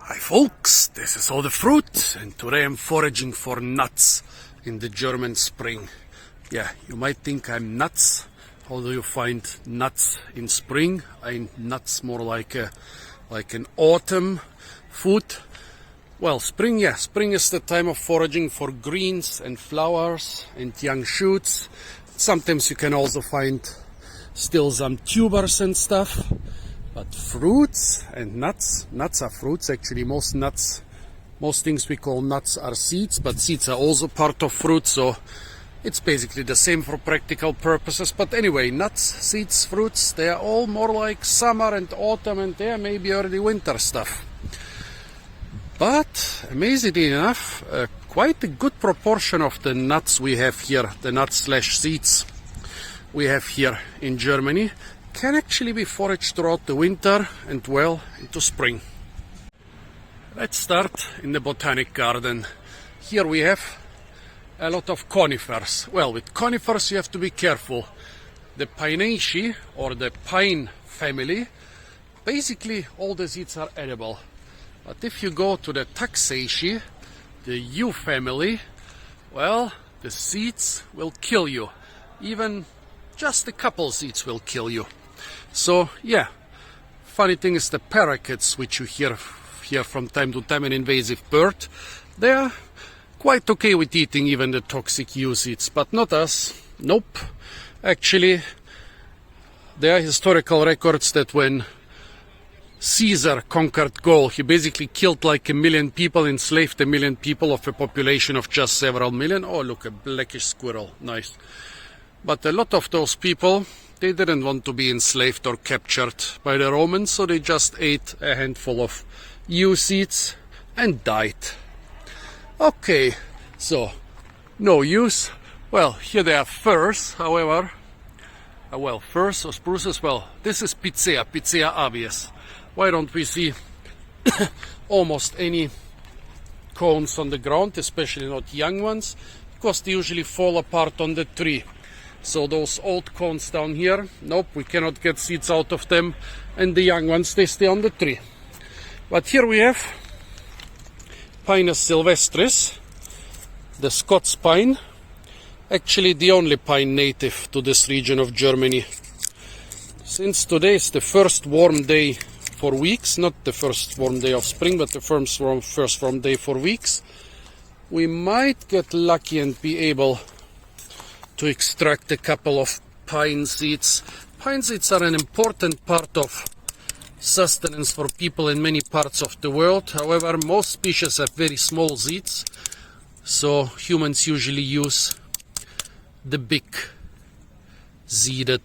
Hi folks, this is all the fruit, and today I'm foraging for nuts in the German spring. Yeah, you might think I'm nuts. How do you find nuts in spring? Nuts more like an autumn food. Well, spring is the time of foraging for greens and flowers and young shoots. Sometimes you can also find still some tubers and stuff. But fruits and nuts are fruits. Actually, most things we call nuts are seeds, but seeds are also part of fruit, so it's basically the same for practical purposes. But anyway, nuts, seeds, fruits, they are all more like summer and autumn, and they are maybe early winter stuff. But amazingly enough, quite a good proportion of the nuts we have here, the nuts/seeds we have here in Germany, can actually be foraged throughout the winter and well into spring. Let's start in the botanic garden. Here we have a lot of conifers. Well, with conifers you have to be careful. The Pinaceae, or the pine family, basically all the seeds are edible. But if you go to the Taxaceae, the yew family, well, the seeds will kill you. Even just a couple seeds will kill you. So yeah, funny thing is the parakeets, which you hear from time to time, an invasive bird, they are quite okay with eating even the toxic yew seeds, but not us. Nope. Actually, there are historical records that when Caesar conquered Gaul, he basically killed like 1 million people, enslaved 1 million people of a population of just several million. Oh, look, a blackish squirrel. Nice. But a lot of those people, they didn't want to be enslaved or captured by the Romans, so they just ate a handful of yew seeds and died. Okay, so no use. Well, here they are firs, however. Firs or spruces. Well, this is Picea abies. Why don't we see almost any cones on the ground, especially not young ones, because they usually fall apart on the tree. So those old cones down here, nope, we cannot get seeds out of them, and the young ones, they stay on the tree. But here we have Pinus sylvestris, the Scots pine, actually the only pine native to this region of Germany. Since today is the first warm day for weeks, not the first warm day of spring, but the first warm day for weeks, we might get lucky and be able to extract a couple of pine seeds. Pine seeds are an important part of sustenance for people in many parts of the world. However, most species have very small seeds, so humans usually use the big seeded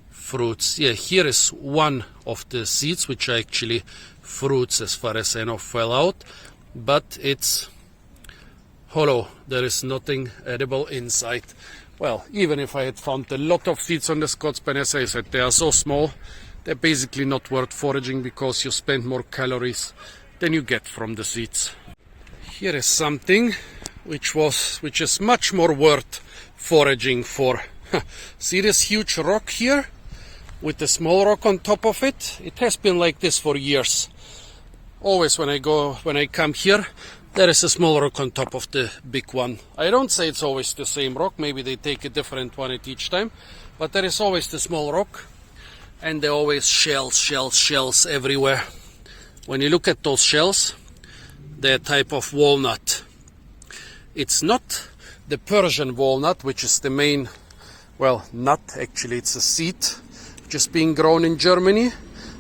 fruits. Yeah, here is one of the seeds, which are actually fruits as far as I know, fell out, but it's hollow. There is nothing edible inside. Well, even if I had found a lot of seeds on the Scots pine, as I said, they are so small, they're basically not worth foraging because you spend more calories than you get from the seeds. Here is something which is much more worth foraging for. See this huge rock here with the small rock on top of it? It has been like this for years. Always when I come here, there is a small rock on top of the big one. I don't say it's always the same rock, maybe they take a different one at each time, but there is always the small rock, and there are always shells everywhere. When you look at those shells, they're a type of walnut. It's not the Persian walnut, which is the main, nut, actually it's a seed, which is being grown in Germany,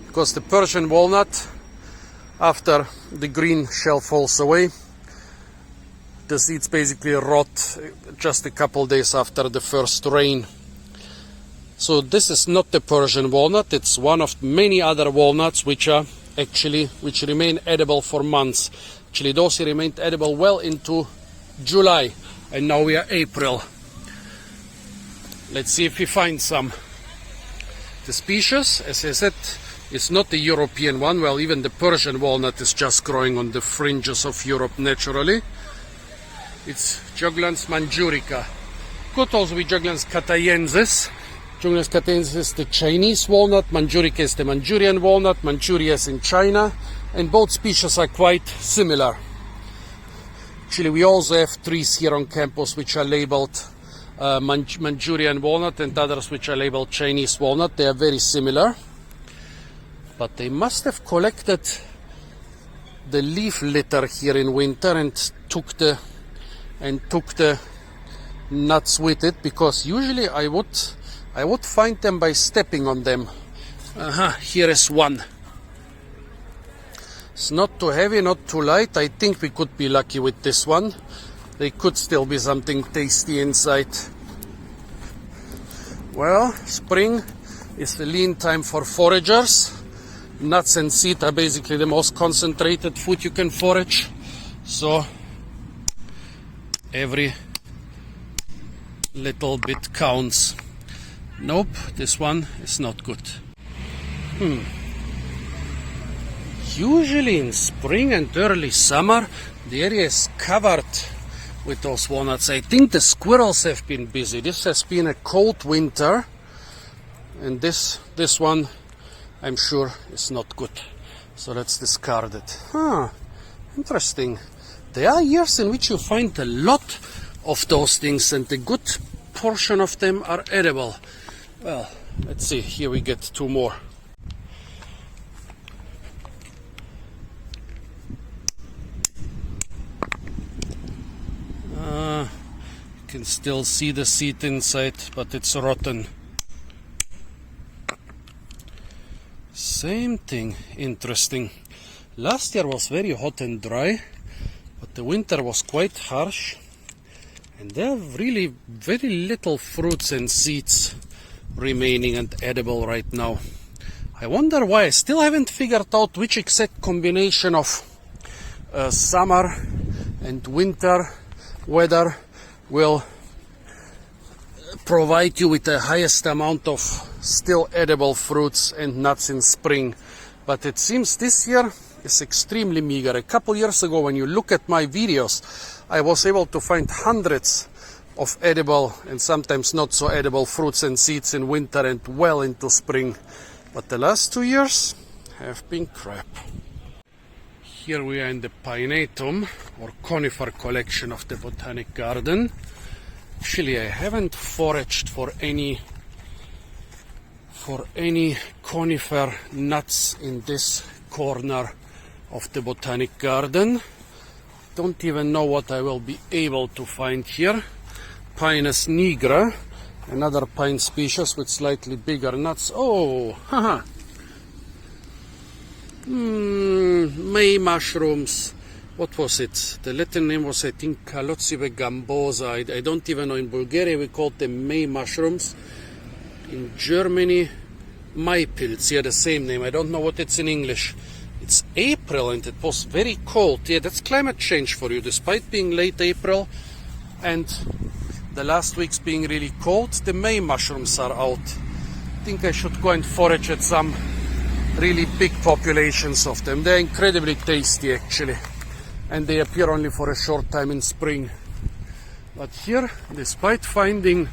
because the Persian walnut, after the green shell falls away, the seeds basically rot just a couple days after the first rain. So this is not the Persian walnut, it's one of many other walnuts which remain edible for months. Actually, those remained edible well into July, and now we are April. Let's see if we find some. The species, as I said, is not the European one. Well, even the Persian walnut is just growing on the fringes of Europe naturally. It's Juglans manjurica. Could also be Juglans cataiensis. Juglans cataiensis is the Chinese walnut. Manjurica is the Manchurian walnut. Manchuria is in China. and both species are quite similar. Actually, we also have trees here on campus which are labeled Manchurian walnut and others which are labeled Chinese walnut. They are very similar, but they must have collected the leaf litter here in winter and took the nuts with it, because usually I would find them by stepping on them. Here is one. It's not too heavy, not too light. I think we could be lucky with this one. There could still be something tasty inside. Well, spring is the lean time for foragers. Nuts and seeds are basically the most concentrated food you can forage. So every little bit counts. Nope, this one is not good. Usually in spring and early summer, the area is covered with those walnuts. I think the squirrels have been busy. This has been a cold winter, and this one, I'm sure, is not good. So let's discard it. Interesting. There are years in which you find a lot of those things, and a good portion of them are edible. Well, let's see. Here we get two more. You can still see the seed inside, but it's rotten. Same thing. Interesting. Last year was very hot and dry, but the winter was quite harsh, and there are really very little fruits and seeds remaining and edible right now. I wonder why. I still haven't figured out which exact combination of summer and winter weather will provide you with the highest amount of still edible fruits and nuts in spring. But it seems this year is extremely meager. A couple years ago, when you look at my videos, I was able to find hundreds of edible and sometimes not so edible fruits and seeds in winter and well into spring. But the last 2 years have been crap. Here we are in the Pineatum, or conifer collection of the Botanic Garden. Actually, I haven't foraged for any conifer nuts in this corner of the Botanic Garden. Don't even know what I will be able to find here. Pinus nigra, another pine species with slightly bigger nuts. Oh, haha. May mushrooms. What was it? The Latin name was, I think, Calocibe gambosa. I don't even know. In Bulgaria we call them May mushrooms. In Germany, Maipilz. Yeah, the same name. I don't know what it's in English. It's April and it was very cold. Yeah, that's climate change for you. Despite being late April and the last weeks being really cold, the May mushrooms are out. I think I should go and forage at some really big populations of them. They're incredibly tasty, actually, and they appear only for a short time in spring. But here, despite finding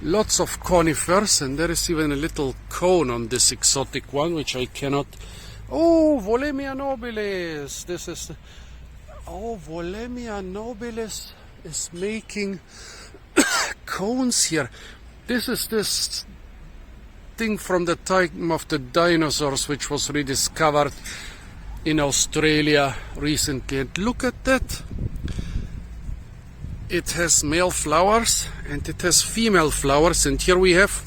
lots of conifers, and there is even a little cone on this exotic one, which I cannot... Oh, Volemia nobilis! This is... Oh, Volemia nobilis is making cones here. This is this thing from the time of the dinosaurs, which was rediscovered in Australia recently. And look at that. It has male flowers and it has female flowers, and here we have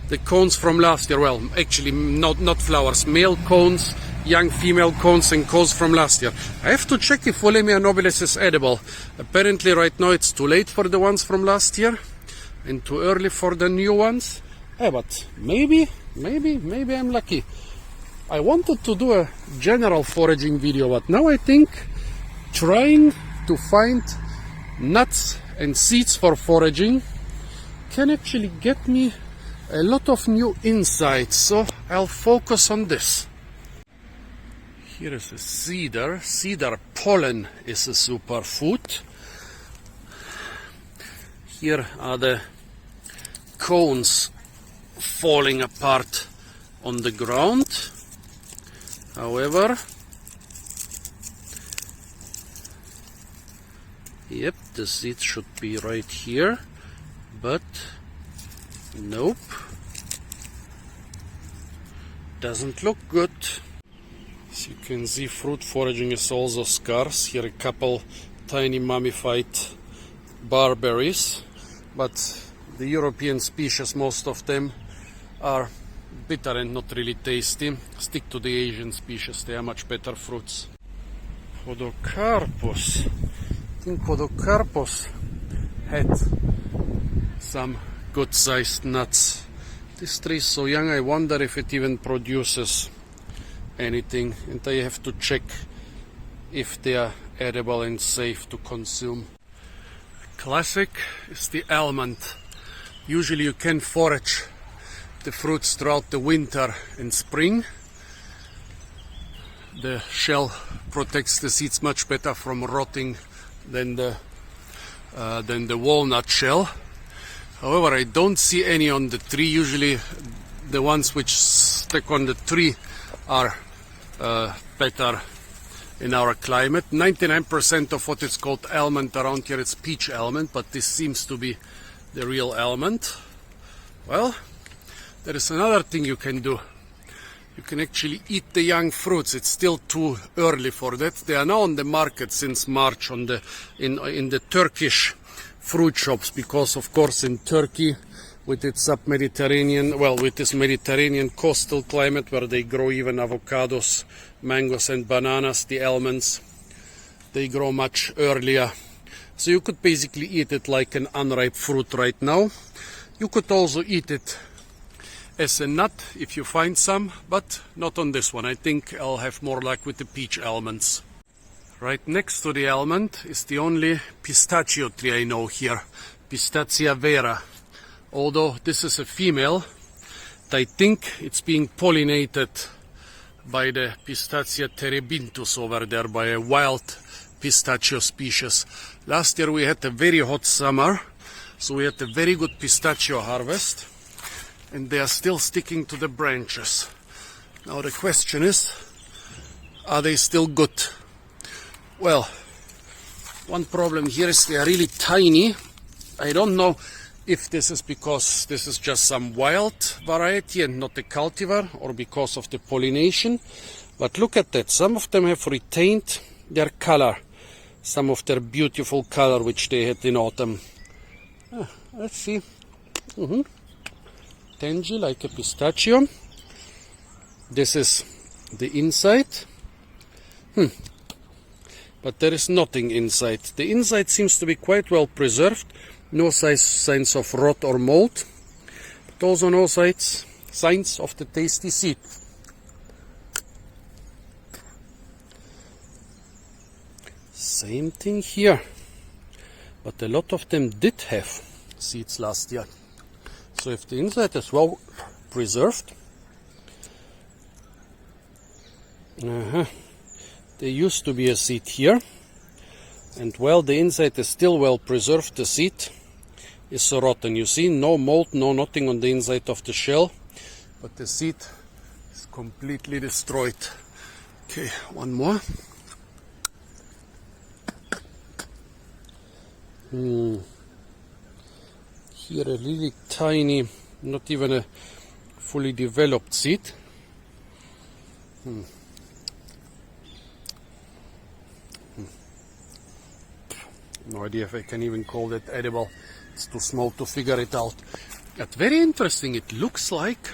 the cones from last year. Well, actually not flowers, male cones, young female cones, and cones from last year. I have to check if Volemia nobilis is edible. Apparently right now it's too late for the ones from last year and too early for the new ones. But maybe I'm lucky. I wanted to do a general foraging video, but now I think trying to find nuts and seeds for foraging can actually get me a lot of new insights, so I'll focus on this. Here is a cedar. Cedar pollen is a superfood. Here are the cones falling apart on the ground. However, yep, the seeds should be right here, but nope, doesn't look good. As you can see, fruit foraging is also scarce. Here a couple tiny mummified barberries, but the European species, most of them are bitter and not really tasty. Stick to the Asian species, they are much better fruits. Podocarpus. I think Podocarpus had some good sized nuts. This tree is so young, I wonder if it even produces anything, and I have to check if they are edible and safe to consume. Classic is the almond. Usually you can forage the fruits throughout the winter and spring. The shell protects the seeds much better from rotting than the walnut shell. However, I don't see any on the tree. Usually the ones which stick on the tree are better in our climate. 99% of what is called almond around here is peach almond, but this seems to be the real almond. Well, there is another thing you can do. You can actually eat the young fruits. It's still too early for that. They are now on the market since March in the Turkish fruit shops, because of course in Turkey, with its sub-Mediterranean, well, with this Mediterranean coastal climate where they grow even avocados, mangoes and bananas, the almonds, they grow much earlier. So you could basically eat it like an unripe fruit right now. You could also eat it as a nut if you find some, but not on this one. I think I'll have more luck with the peach almonds. Right next to the almond is the only pistachio tree I know here, Pistacia vera. Although this is a female, I think it's being pollinated by the Pistacia terebinthus over there, by a wild pistachio species. Last year we had a very hot summer, so we had a very good pistachio harvest, and they are still sticking to the branches. Now the question is, are they still good? Well, one problem here is they are really tiny. I don't know if this is because this is just some wild variety and not a cultivar, or because of the pollination. But look at that, some of them have retained their color, some of their beautiful color which they had in autumn. Let's see. Tangy like a pistachio. This is the inside. But there is nothing inside. The inside seems to be quite well preserved. No signs of rot or mold, but also no signs of the tasty seed. Same thing here, but a lot of them did have seeds last year. So if the inside is well preserved, there used to be a seed here, and while the inside is still well preserved, the seed is so rotten. You see, no mold, no nothing on the inside of the shell, but the seed is completely destroyed. Okay, one more. Here a really tiny, not even a fully developed seed. No idea if I can even call that edible. It's too small to figure it out. But very interesting. It looks like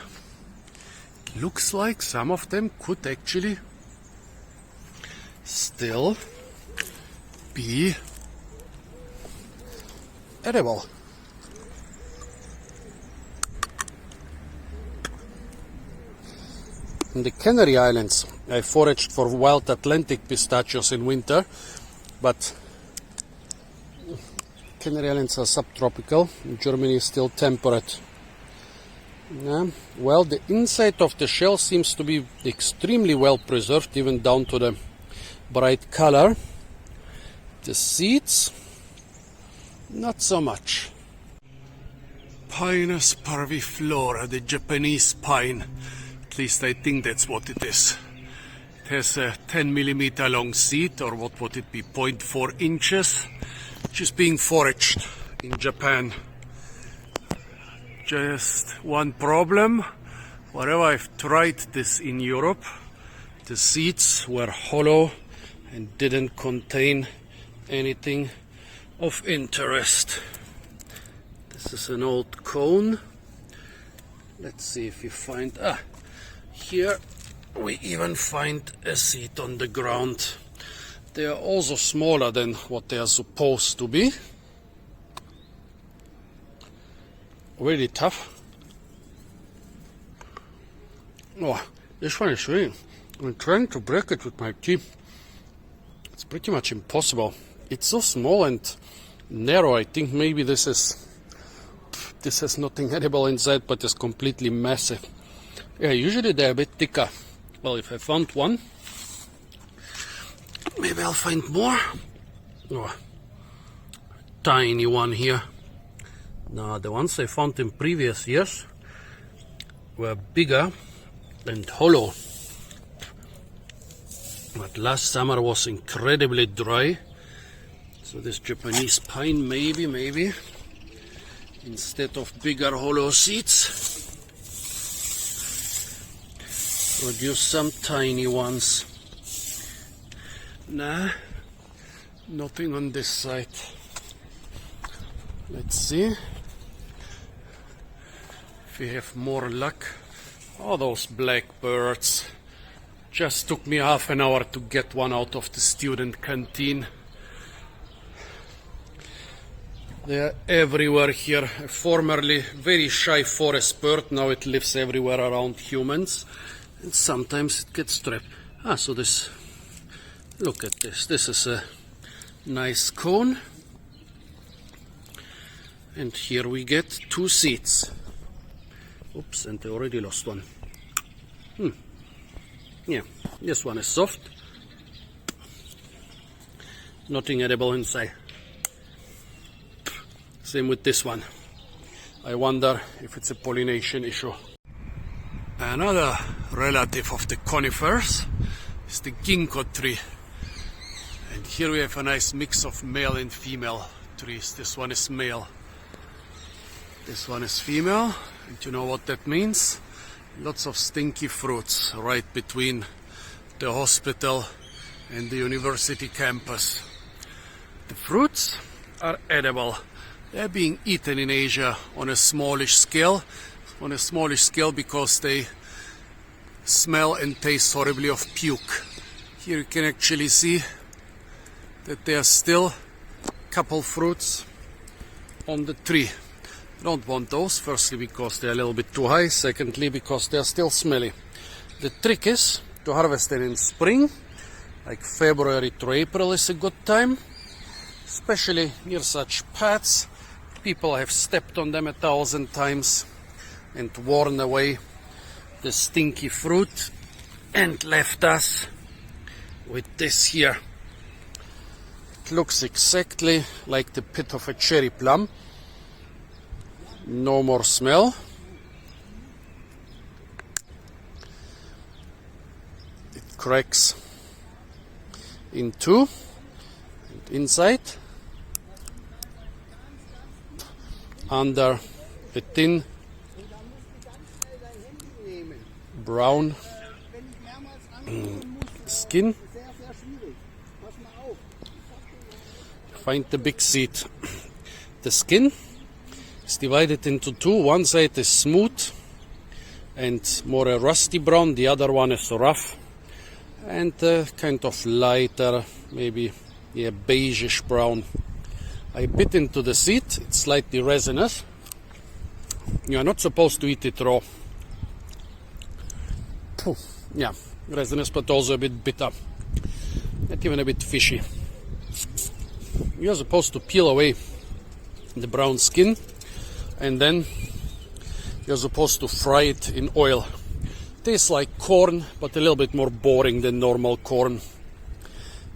some of them could actually still be edible. In the Canary Islands, I foraged for wild Atlantic pistachios in winter, but Canary Islands are subtropical. Germany is still temperate. Well, the inside of the shell seems to be extremely well preserved, even down to the bright color. The seeds, not so much. Pinus parviflora, the Japanese pine. At least I think that's what it is. has a 10 millimeter long seed, or what would it be, 0.4 inches, which is being foraged in Japan. Just one problem: wherever I've tried this in Europe, the seeds were hollow and didn't contain anything of interest. This is an old cone. Let's see if we find, here we even find a seed on the ground. They are also smaller than what they are supposed to be. Really tough. Oh, this one is really, I'm trying to break it with my teeth. It's pretty much impossible. It's so small and narrow. I think maybe this has nothing edible inside, but it's completely massive. Yeah, usually they're a bit thicker. Well, if I found one, maybe I'll find more. Oh, tiny one here. Now, the ones I found in previous years were bigger and hollow. But last summer was incredibly dry. So this Japanese pine maybe, instead of bigger hollow seeds, produce some tiny ones. Nah, nothing on this side. Let's see if we have more luck. Oh, those blackbirds. Just took me half an hour to get one out of the student canteen. They are everywhere here. A formerly very shy forest bird, now it lives everywhere around humans. And sometimes it gets trapped. So this, look at this. This is a nice cone. And here we get 2 seeds. Oops, and I already lost one. Yeah, this one is soft. Nothing edible inside. Same with this one. I wonder if it's a pollination issue. Another relative of the conifers is the ginkgo tree. And here we have a nice mix of male and female trees. This one is male. This one is female. And you know what that means? Lots of stinky fruits right between the hospital and the university campus. The fruits are edible. They're being eaten in Asia on a smallish scale. On a smallish scale because they smell and taste horribly of puke. Here you can actually see that there are still a couple fruits on the tree. I don't want those, firstly because they're a little bit too high, secondly because they're still smelly. The trick is to harvest them in spring, like February to April is a good time, especially near such paths. People have stepped on them 1,000 times and worn away the stinky fruit and left us with this here. It looks exactly like the pit of a cherry plum. No more smell. It cracks in 2. And inside, under a thin brown skin, find the big seed. The skin is divided into 2. One side is smooth and more a rusty brown, the other one is rough and kind of lighter, maybe beigeish brown. I bit into the seed. It's slightly resinous. You are not supposed to eat it raw. Yeah, resinous but also a bit bitter, not even a bit fishy. You're supposed to peel away the brown skin and then you're supposed to fry it in oil. Tastes like corn, but a little bit more boring than normal corn.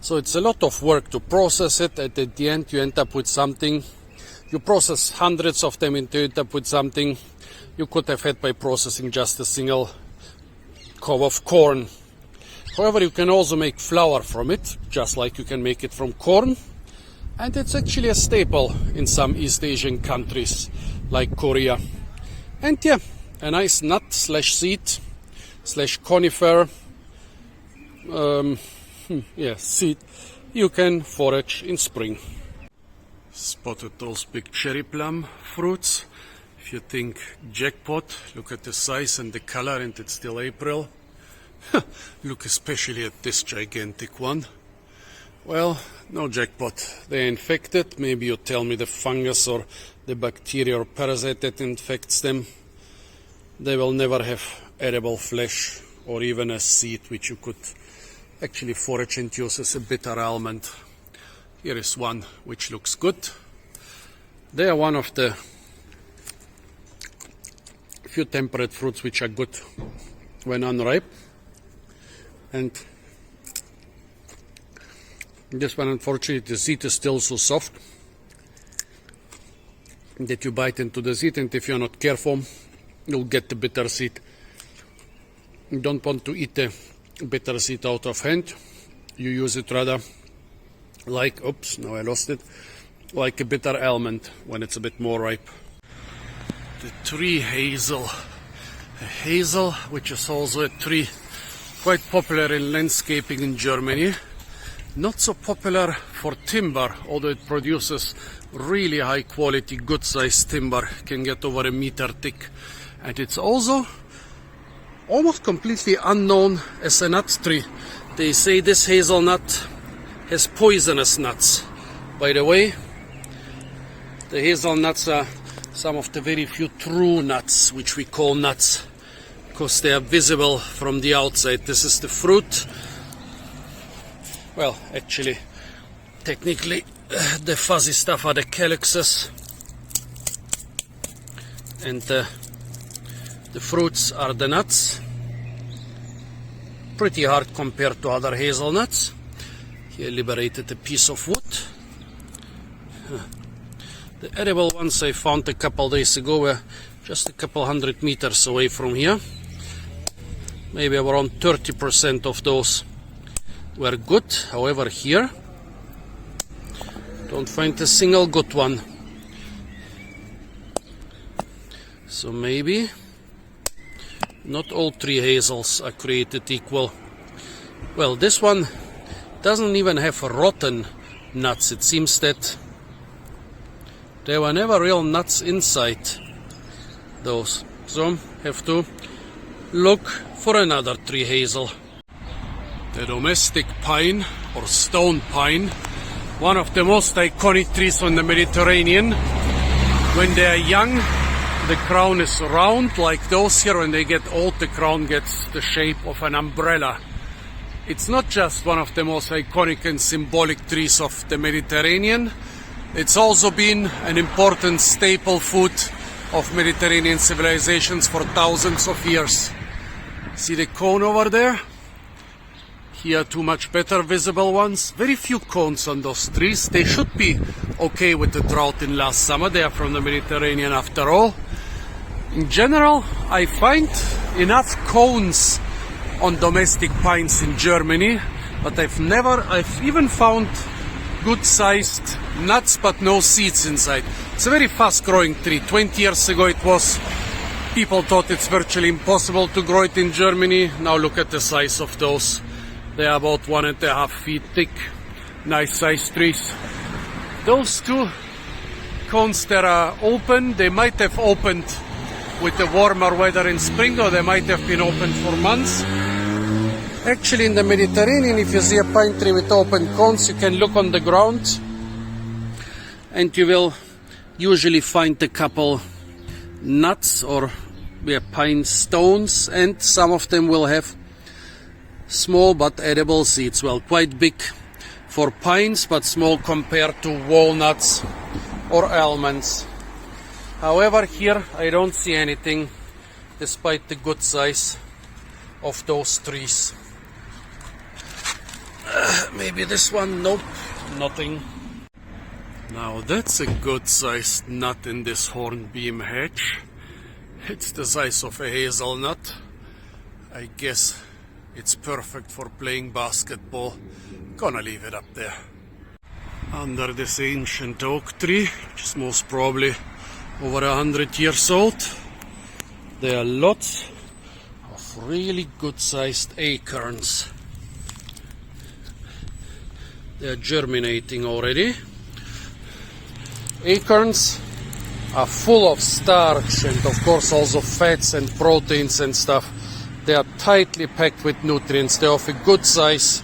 So it's a lot of work to process it. At the end you end up with something. You process hundreds of them and you end up with something you could have had by processing just a single cob of corn. However, you can also make flour from it, just like you can make it from corn. And it's actually a staple in some East Asian countries, like Korea. And yeah, a nice nut slash seed slash conifer, seed you can forage in spring. Spotted those big cherry plum fruits. If you think jackpot, look at the size and the color, and it's still April. Look especially at this gigantic one. Well, no jackpot. They're infected. Maybe you tell me the fungus or the bacteria or parasite that infects them. They will never have edible flesh or even a seed which you could actually forage and use as a bitter almond. Here is one which looks good. They are one of the few temperate fruits which are good when unripe. And this one, unfortunately, the seed is still so soft that you bite into the seed, and if you're not careful, you'll get the bitter seed. You don't want to eat the bitter seed out of hand. You use it rather like, oops, now I lost it, like a bitter almond when it's a bit more ripe. The tree hazel. A hazel, which is also a tree quite popular in landscaping in Germany. Not so popular for timber, although it produces really high quality, good sized timber, can get over a meter thick. And it's also almost completely unknown as a nut tree. They say this hazelnut has poisonous nuts. By the way, the hazelnuts are some of the very few true nuts, which we call nuts, because they are visible from the outside. This is the fruit. Well, actually, technically, the fuzzy stuff are the calyxes, and the fruits are the nuts. Pretty hard compared to other hazelnuts. Here liberated a piece of wood. The edible ones I found a couple days ago were just a couple 100 meters away from here. Maybe around 30% of those were good. However, here don't find a single good one. So maybe not all tree hazels are created equal. Well, this one doesn't even have rotten nuts. It seems that there were never real nuts inside those. So have to look for another tree hazel. The domestic pine or stone pine, one of the most iconic trees on the Mediterranean. When they are young, the crown is round like those here. When they get old, the crown gets the shape of an umbrella. It's not just one of the most iconic and symbolic trees of the Mediterranean. It's also been an important staple food of Mediterranean civilizations for thousands of years. See the cone over there? Here two much better visible ones. Very few cones on those trees. They should be okay with the drought in last summer. They are from the Mediterranean after all. In general, I find enough cones on domestic pines in Germany, but I've even found good-sized nuts but no seeds inside. It's a very fast-growing tree. 20 years ago people thought it's virtually impossible to grow it in Germany. Now look at the size of those. They are about 1.5 feet thick. Nice sized trees. Those two cones that are open, they might have opened with the warmer weather in spring, or they might have been open for months. Actually, in the Mediterranean, if you see a pine tree with open cones, you can look on the ground and you will usually find a couple nuts or pine stones, and some of them will have small but edible seeds. Well, quite big for pines, but small compared to walnuts or almonds. However, here I don't see anything, despite the good size of those trees. Maybe this one, nope, nothing. Now that's a good sized nut in this hornbeam hedge. It's the size of a hazelnut. I guess It's perfect for playing basketball. Gonna leave it up there. Under this ancient oak tree, which is most probably over 100 years old, there are lots of really good-sized acorns. They are germinating already. Acorns are full of starch and of course also fats and proteins and stuff. They are tightly packed with nutrients. They are of a good size.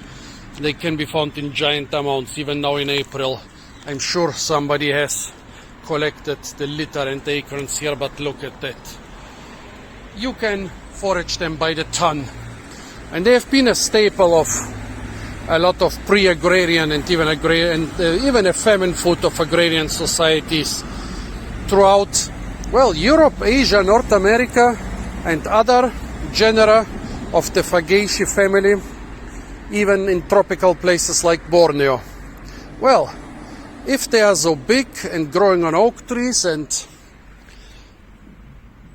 They can be found in giant amounts even now in April. I'm sure somebody has collected the litter and acorns here, but look at that. You can forage them by the ton. And they have been a staple of a lot of pre-agrarian and even a famine food of agrarian societies throughout, well, Europe, Asia, North America, and other genera of the Fagaceae family, even in tropical places like Borneo. Well, if they are so big and growing on oak trees and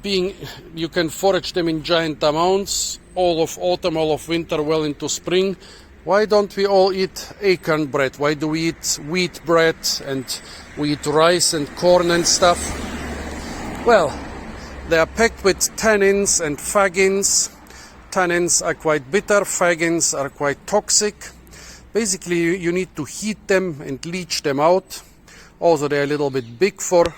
you can forage them in giant amounts all of autumn, all of winter, well into spring, why don't we all eat acorn bread? Why do we eat wheat bread and we eat rice and corn and stuff? Well, they are packed with tannins and phagins. Tannins are quite bitter, phagins are quite toxic. Basically, you need to heat them and leach them out. Also, they're a little bit big for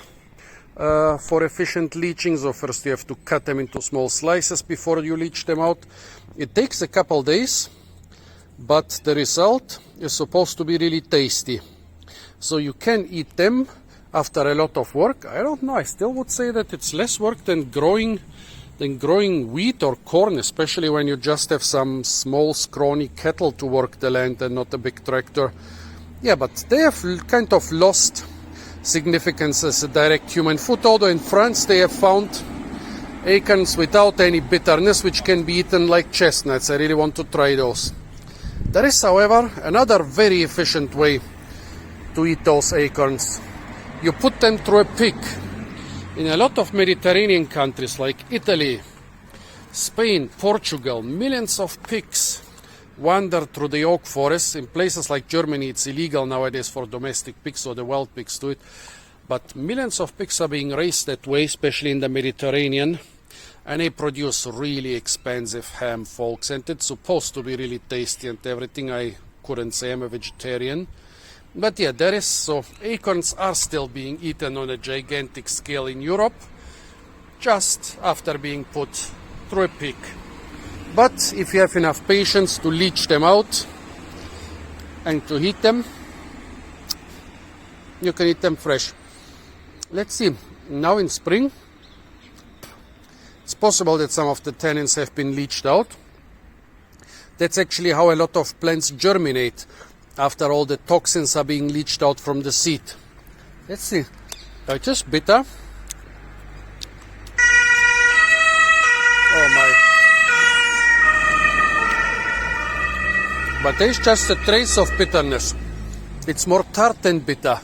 efficient leaching, so first you have to cut them into small slices before you leach them out. It takes a couple days, but the result is supposed to be really tasty. So you can eat them after a lot of work. I don't know, I still would say that it's less work than growing wheat or corn, especially when you just have some small scrawny cattle to work the land and not a big tractor. Yeah, but they have kind of lost significance as a direct human food, although in France they have found acorns without any bitterness, which can be eaten like chestnuts. I really want to try those. There is, however, another very efficient way to eat those acorns. You put them through a pick. In a lot of Mediterranean countries like Italy, Spain, Portugal, millions of pigs wander through the oak forests. In places like Germany, it's illegal nowadays for domestic pigs, or the wild pigs do it. But millions of pigs are being raised that way, especially in the Mediterranean. And they produce really expensive ham, folks. And it's supposed to be really tasty and everything. I couldn't say I'm a vegetarian. But yeah, there is, so acorns are still being eaten on a gigantic scale in Europe, just after being put through a pick. But if you have enough patience to leach them out and to heat them, you can eat them fresh. Let's see, now in spring, it's possible that some of the tannins have been leached out. That's actually how a lot of plants germinate, after all the toxins are being leached out from the seed. Let's see. They're just bitter. Oh my. But there's just a trace of bitterness. It's more tart than bitter.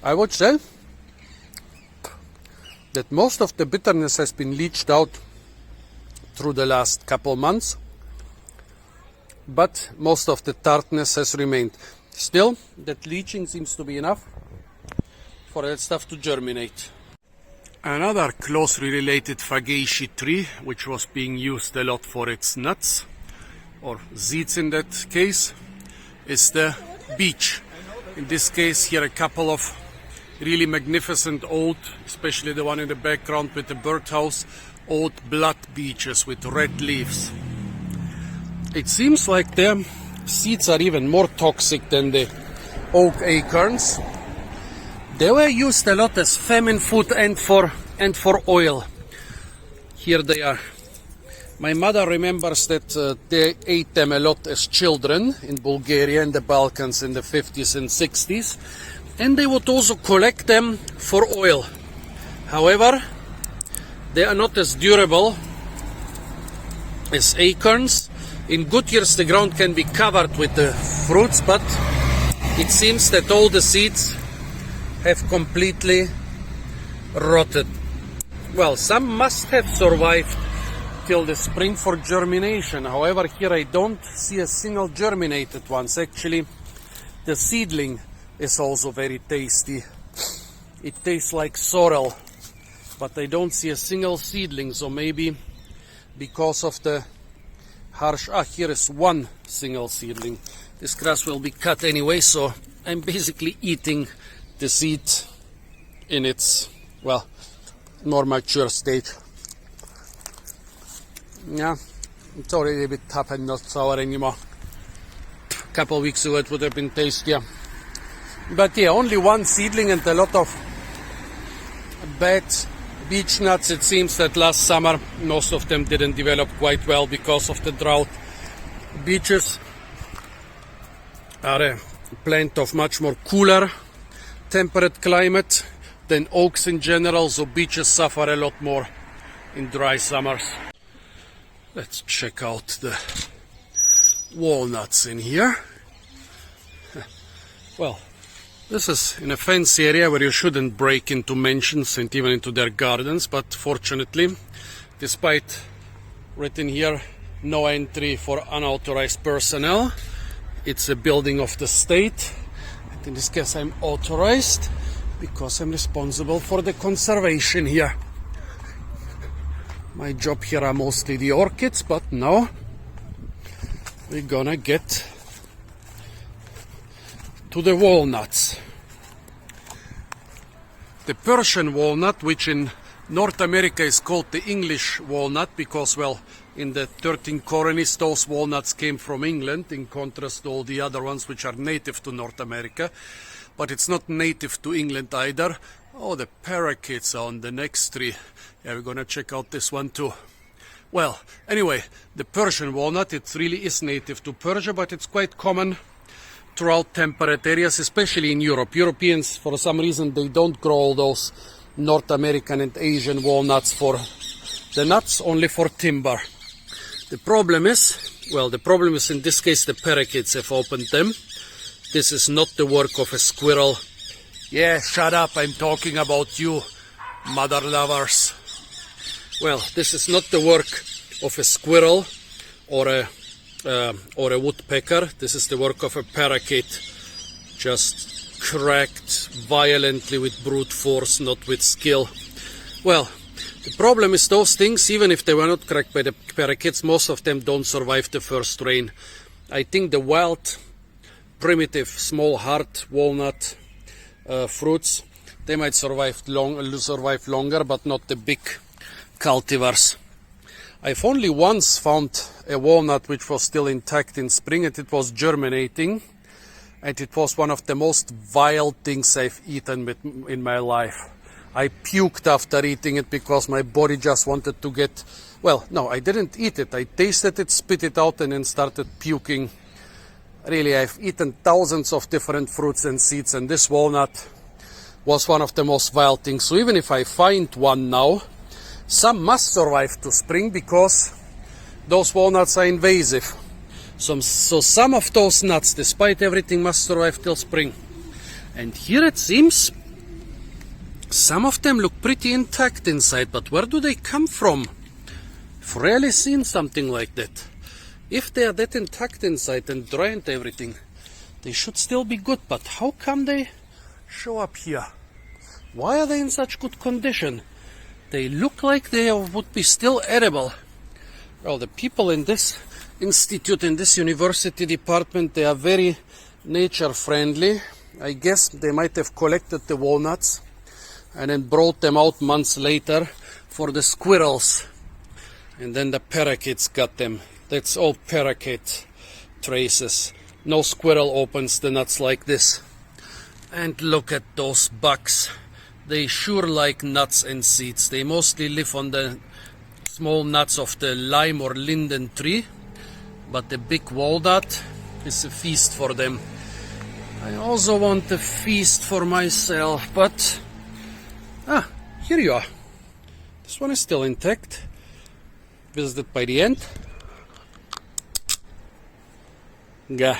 I would say that most of the bitterness has been leached out through the last couple months, but most of the tartness has remained. Still, that leaching seems to be enough for that stuff to germinate. Another closely related Fagaceae tree, which was being used a lot for its nuts, or seeds in that case, is the beech. In this case here a couple of really magnificent old, especially the one in the background with the birdhouse, old blood beeches with red leaves. It seems like their seeds are even more toxic than the oak acorns. They were used a lot as famine food and for oil. Here they are. My mother remembers that they ate them a lot as children in Bulgaria and the Balkans in the 50s and 60s. And they would also collect them for oil. However, they are not as durable as acorns. In good years the ground can be covered with the fruits, but it seems that all the seeds have completely rotted. Well, some must have survived till the spring for germination. However, here I don't see a single germinated ones. Actually, the seedling is also very tasty. It tastes like sorrel, but I don't see a single seedling, so maybe because of the harsh... here is one single seedling. This grass will be cut anyway, so I'm basically eating the seed in its, well, more mature stage. Yeah, it's already a bit tough and not sour anymore. A couple of weeks ago it would have been tastier. But yeah, only one seedling and a lot of bad beech nuts. It seems that last summer most of them didn't develop quite well because of the drought. Beeches are a plant of much more cooler temperate climate than oaks in general, so beeches suffer a lot more in dry summers. Let's check out the walnuts in here. Well, this is in a fancy area where you shouldn't break into mansions and even into their gardens, but fortunately, despite written here, no entry for unauthorized personnel, it's a building of the state. And in this case I'm authorized because I'm responsible for the conservation here. My job here are mostly the orchids, but now we're gonna get to the walnuts. The Persian walnut, which in North America is called the English walnut because, well, in the 13 colonies those walnuts came from England, in contrast to all the other ones which are native to North America. But it's not native to England either. Oh, the parakeets are on the next tree. Yeah, we're gonna check out this one too. Well, anyway, the Persian walnut, it really is native to Persia, but it's quite common throughout temperate areas, especially in Europe. Europeans, for some reason, they don't grow all those North American and Asian walnuts for the nuts, only for timber. The problem is in this case the parakeets have opened them. This is not the work of a squirrel. Yeah, shut up, I'm talking about you, mother lovers. Well, this is not the work of a squirrel or a woodpecker. This is the work of a parakeet, just cracked violently with brute force, not with skill. Well, the problem is those things, even if they were not cracked by the parakeets, most of them don't survive the first rain. I think the wild, primitive, small, hard walnut fruits, they might survive longer, but not the big cultivars. I've only once found a walnut which was still intact in spring, and it was germinating, and it was one of the most vile things I've eaten in my life. I puked after eating it because my body just wanted to get... Well, no, I didn't eat it. I tasted it, spit it out, and then started puking. Really, I've eaten thousands of different fruits and seeds, and this walnut was one of the most vile things. So even if I find one now, some must survive to spring because those walnuts are invasive. So some of those nuts, despite everything, must survive till spring. And here it seems some of them look pretty intact inside, but where do they come from? I've rarely seen something like that. If they are that intact inside and dry and everything, they should still be good, but how come they show up here? Why are they in such good condition? They look like they would be still edible. Well, the people in this institute, in this university department, they are very nature friendly. I guess they might have collected the walnuts and then brought them out months later for the squirrels. And then the parakeets got them. That's all parakeet traces. No squirrel opens the nuts like this. And look at those bugs. They sure like nuts and seeds. They mostly live on the small nuts of the lime or linden tree, but the big walnut is a feast for them. I also want a feast for myself, but here you are. This one is still intact. Visited by the end. Yeah,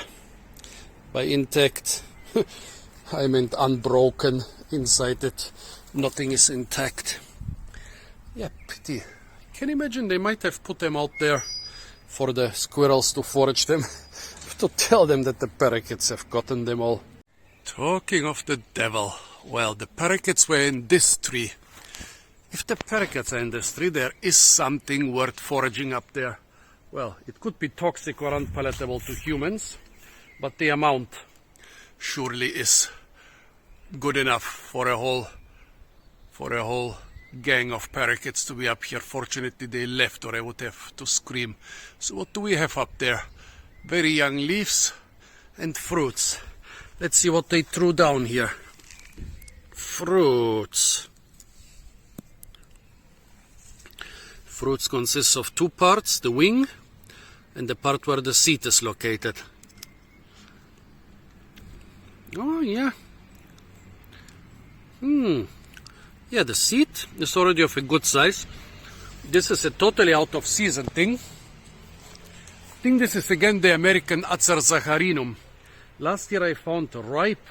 by intact I meant unbroken. Inside it nothing is intact. Yeah, pity. Can you imagine they might have put them out there for the squirrels to forage them, to tell them that the parakeets have gotten them all. Talking of the devil, well, the parakeets were in this tree. If the parakeets are in this tree, there is something worth foraging up there. Well, it could be toxic or unpalatable to humans, but the amount surely is good enough for a whole gang of parakeets to be up here. Fortunately, they left, or I would have to scream. So what do we have up there? Very young leaves and fruits. Let's see what they threw down here. Fruits. Fruits consists of two parts, the wing and the part where the seed is located. Oh yeah. Yeah, the seed is already of a good size. This is a totally out of season thing. I think this is again the American Acer Zacharinum. Last year I found ripe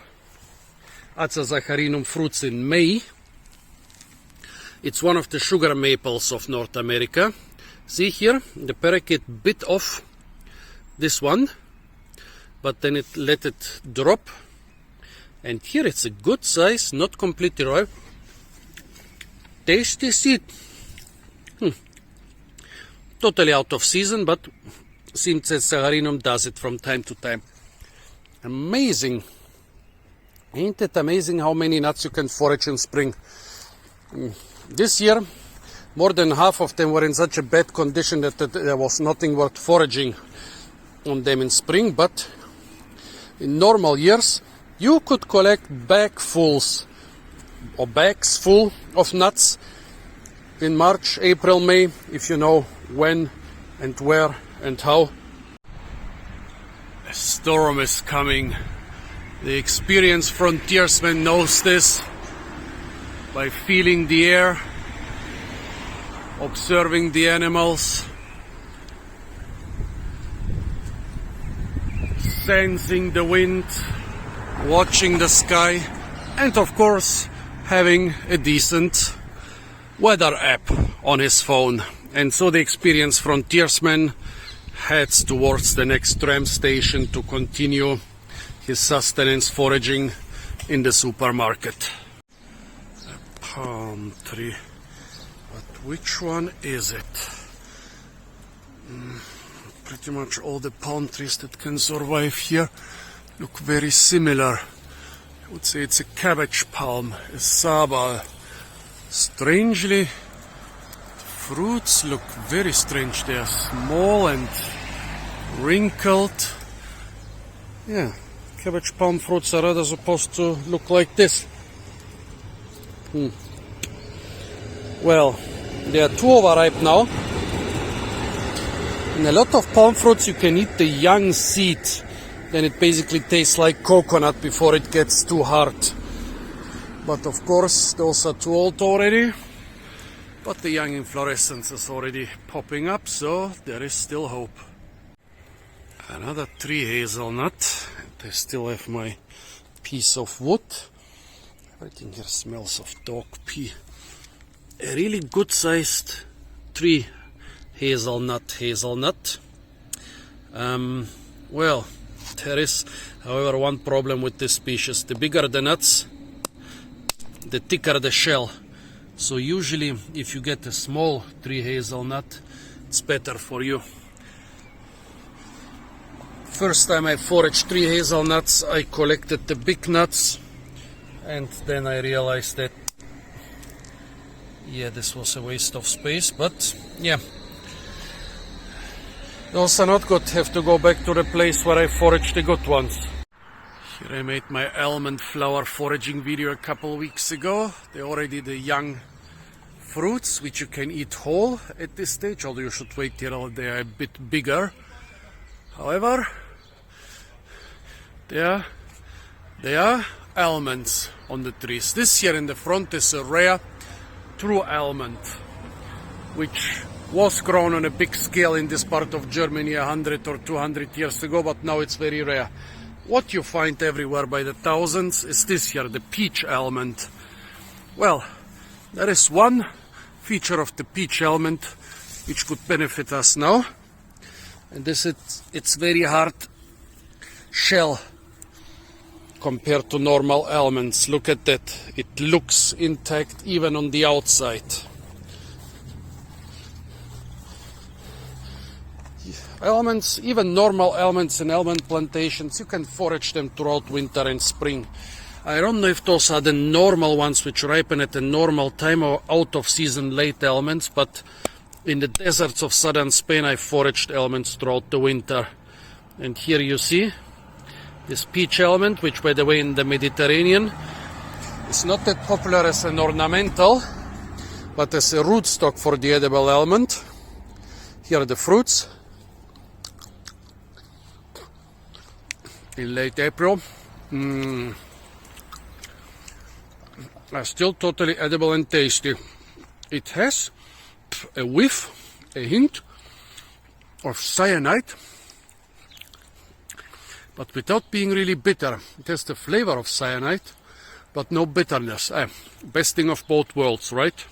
Acer Zacharinum fruits in May. It's one of the sugar maples of North America. See here, the parakeet bit off this one, but then it let it drop. And here it's a good size, not completely ripe. Tasty seed. Totally out of season, but seems that Zacharinum does it from time to time. Amazing. Ain't it amazing how many nuts you can forage in spring? This year, more than half of them were in such a bad condition that there was nothing worth foraging on them in spring, but in normal years, you could collect bagfuls or bags full of nuts in March, April, May, if you know when and where and how. A storm is coming. The experienced frontiersman knows this by feeling the air, observing the animals, sensing the wind, watching the sky, and of course having a decent weather app on his phone. And so the experienced frontiersman heads towards the next tram station to continue his sustenance foraging in the supermarket. A palm tree, but which one is it? Pretty much all the palm trees that can survive here look very similar. I would say it's a cabbage palm, a sabal. Strangely, the fruits look very strange. They are small and wrinkled. Yeah, cabbage palm fruits are rather supposed to look like this. Well, they are too overripe now. In a lot of palm fruits you can eat the young seed. Then it basically tastes like coconut before it gets too hard. But of course those are too old already. But the young inflorescence is already popping up, so there is still hope. Another tree hazelnut. I still have my piece of wood. Everything here smells of dog pee. A really good sized tree hazelnut. Well, there is, however, one problem with this species. The bigger the nuts, the thicker the shell. So usually if you get a small tree hazelnut, it's better for you. First time I foraged tree hazelnuts, I collected the big nuts, and then I realized that, yeah, this was a waste of space, but yeah. Those are not good. Have to go back to the place where I foraged the good ones. Here I made my almond flower foraging video a couple weeks ago. They're already the young fruits, which you can eat whole at this stage, although you should wait till they are a bit bigger. However, there are almonds on the trees. This year in the front is a rare true almond, which was grown on a big scale in this part of Germany 100 or 200 years ago, but now it's very rare. What you find everywhere by the thousands is this here, the peach almond. Well, there is one feature of the peach almond which could benefit us now. And this is it's very hard shell compared to normal almonds. Look at that. It looks intact even on the outside. Almonds, even normal almonds in almond plantations, you can forage them throughout winter and spring. I don't know if those are the normal ones which ripen at a normal time or out of season late almonds, but in the deserts of southern Spain I foraged almonds throughout the winter. And here you see this peach almond, which by the way in the Mediterranean is not that popular as an ornamental, but as a rootstock for the edible almond. Here are the fruits. In late April, are still totally edible and tasty. It has a whiff, a hint of cyanide, but without being really bitter. It has the flavor of cyanide, but no bitterness. Best thing of both worlds, right?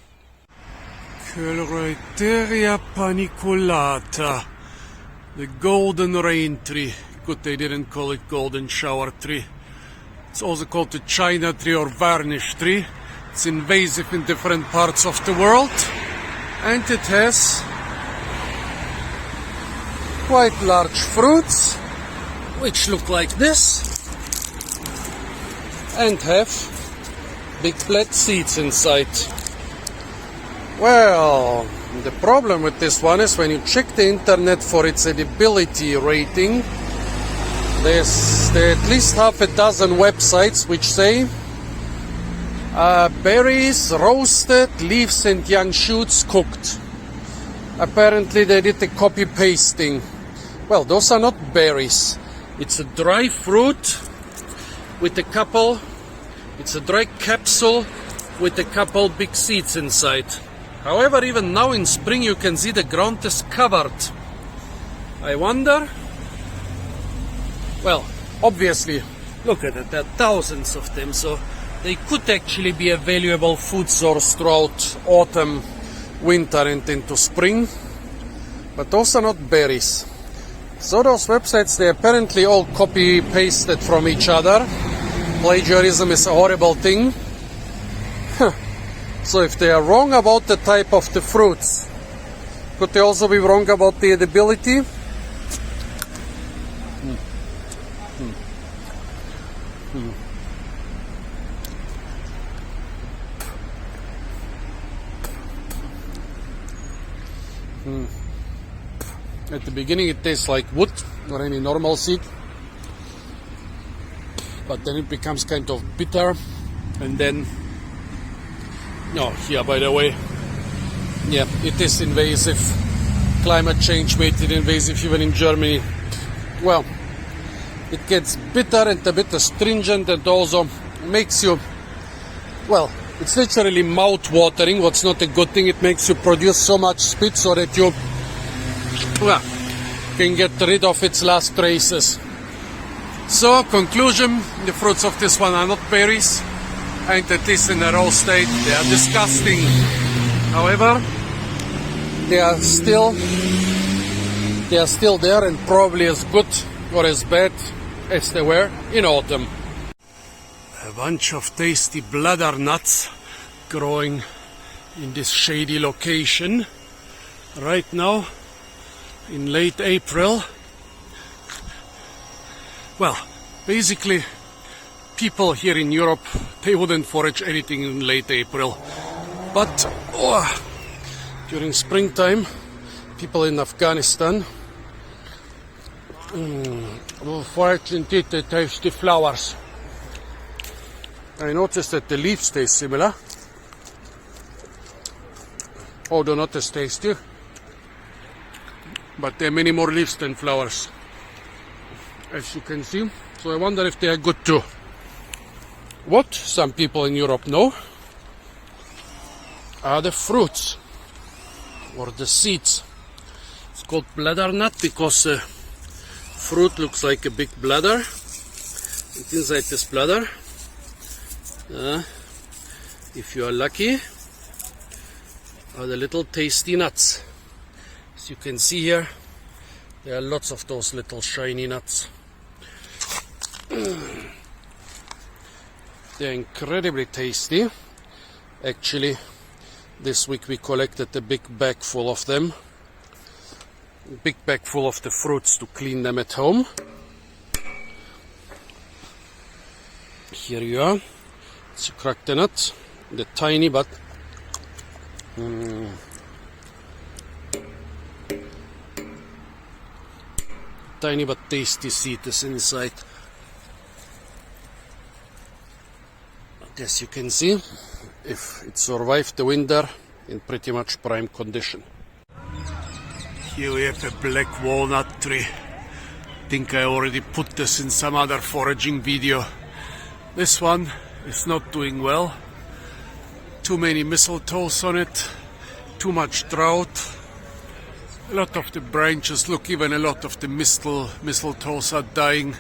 Chloroteria paniculata, the golden rain tree. Good they didn't call it golden shower tree. It's also called the China tree or varnish tree. It's invasive in different parts of the world, and it has quite large fruits which look like this and have big flat seeds inside. Well, the problem with this one is when you check the internet for its edibility rating, there are at least half a dozen websites which say berries roasted, leaves and young shoots cooked. Apparently they did the copy pasting. Well, those are not berries. It's a dry fruit with a couple, it's a dry capsule with a couple big seeds inside. However, even now in spring you can see the ground is covered. I wonder. Well, obviously, look at it, there are thousands of them, so they could actually be a valuable food source throughout autumn, winter and into spring. But those are not berries. So those websites, they apparently all copy-pasted from each other. Plagiarism is a horrible thing. So if they are wrong about the type of the fruits, could they also be wrong about the edibility? At the beginning it tastes like wood or any normal seed, but then it becomes kind of bitter, and then here by the way, yeah, it is invasive. Climate change made it invasive even in Germany. Well, it gets bitter and a bit astringent, and also makes you, well, it's literally mouth-watering, what's not a good thing. It makes you produce so much spit so that you can get rid of its last traces. So, conclusion, the fruits of this one are not berries, and at least in the raw state they are disgusting. However, they are still there and probably as good or as bad as they were in autumn. A bunch of tasty bladder nuts growing in this shady location right now in late April. Well, basically people here in Europe, they wouldn't forage anything in late April, but during springtime people in Afghanistan will forage and eat the tasty flowers. I noticed that the leaves taste similar, although not as tasty, but there are many more leaves than flowers, as you can see. So I wonder if they are good too. What some people in Europe know are the fruits or the seeds. It's called bladder nut because the fruit looks like a big bladder, and inside this bladder, if you are lucky, are the little tasty nuts. As you can see here, there are lots of those little shiny nuts. They're incredibly tasty. Actually, this week we collected a big bag full of them. A big bag full of the fruits to clean them at home. Here you are. Let's crack the nuts. They're tiny, but tiny but tasty seed is inside. As you can see, if it survived the winter in pretty much prime condition. Here we have a black walnut tree. I think I already put this in some other foraging video. This one is not doing well. Too many mistletoes on it, too much drought. A lot of the branches, look, even a lot of the mistletoes are dying.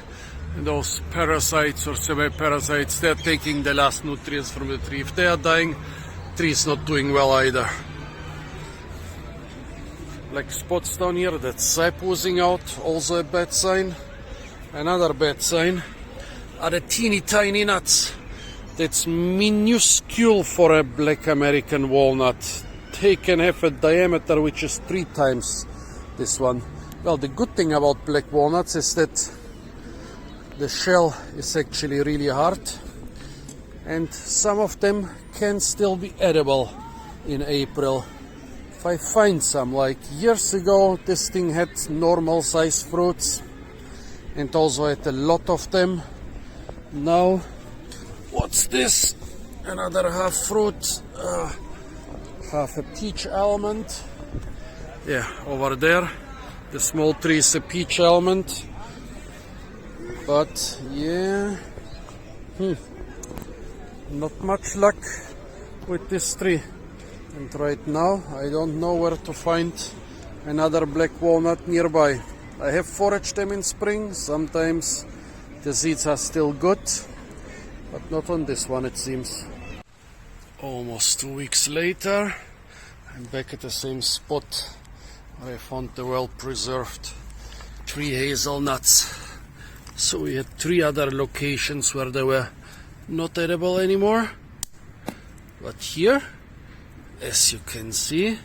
And those parasites or semi-parasites, they're taking the last nutrients from the tree. If they are dying, the tree is not doing well either. Black spots down here, that's sap oozing out, also a bad sign. Another bad sign are the teeny tiny nuts. That's minuscule for a black American walnut. They can have a diameter which is 3 times this one. Well, the good thing about black walnuts is that the shell is actually really hard, and some of them can still be edible in April. If I find some, like years ago, this thing had normal size fruits and also had a lot of them. Now, what's this? Another half fruit, half a peach almond. Yeah, over there, the small tree is a peach almond. But yeah, not much luck with this tree. And right now I don't know where to find another black walnut nearby. I have foraged them in spring. Sometimes the seeds are still good, but not on this one, it seems. Almost 2 weeks later, I'm back at the same spot where I found the well-preserved 3 hazelnuts. So we had 3 other locations where they were not edible anymore. But here, as you can see,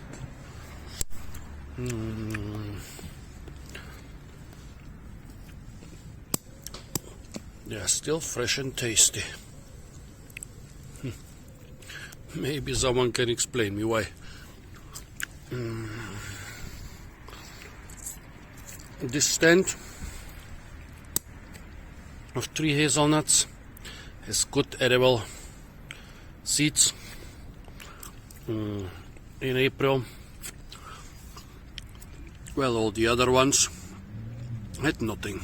they are still fresh and tasty. Maybe someone can explain me why. This stand of 3 hazelnuts has good edible seeds in April. Well, all the other ones had nothing.